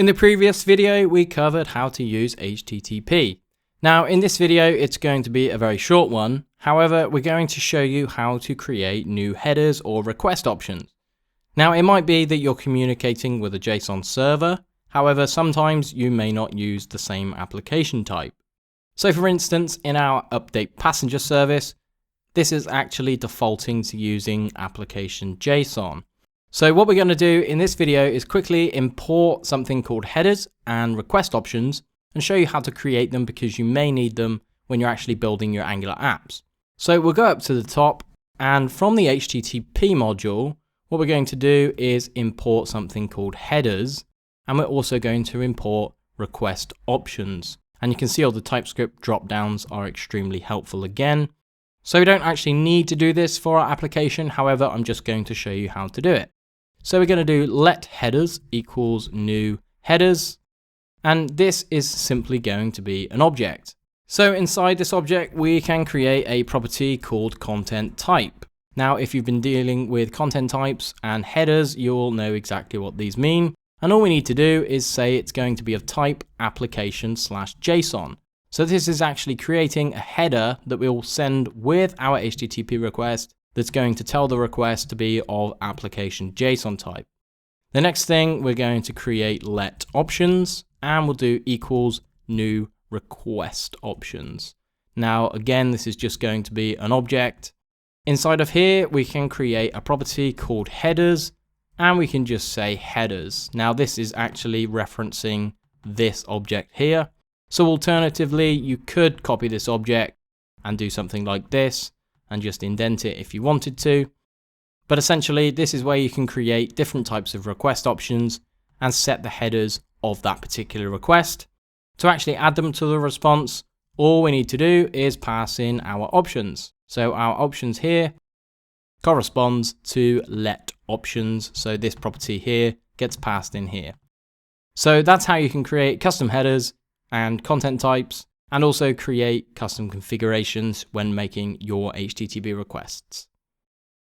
In the previous video, we covered how to use HTTP. Now, in this video, it's going to be a very short one. However, we're going to show you how to create new headers or request options. Now, it might be that you're communicating with a JSON server. However, sometimes you may not use the same application type. So for instance, in our update passenger service, this is actually defaulting to using application JSON. So what we're going to do in this video is quickly import something called headers and request options and show you how to create them because you may need them when you're actually building your Angular apps. So we'll go up to the top, and from the HTTP module, what we're going to do is import something called headers, and we're also going to import request options. And you can see all the TypeScript drop downs are extremely helpful again. So we don't actually need to do this for our application. However, I'm just going to show you how to do it. So we're going to do let headers equals new headers. And this is simply going to be an object. So inside this object, we can create a property called content type. Now, if you've been dealing with content types and headers, you'll know exactly what these mean. And all we need to do is say it's going to be of type application/JSON. So this is actually creating a header that we'll send with our HTTP request that's going to tell the request to be of application JSON type. The next thing, we're going to create let options, and we'll do equals new request options. Now, again, this is just going to be an object. Inside of here, we can create a property called headers, and we can just say headers. Now, this is actually referencing this object here. So alternatively, you could copy this object and do something like this and just indent it if you wanted to. But essentially, this is where you can create different types of request options and set the headers of that particular request. To actually add them to the response, all we need to do is pass in our options. So our options here corresponds to let options. So this property here gets passed in here. So that's how you can create custom headers and content types, and also create custom configurations when making your HTTP requests.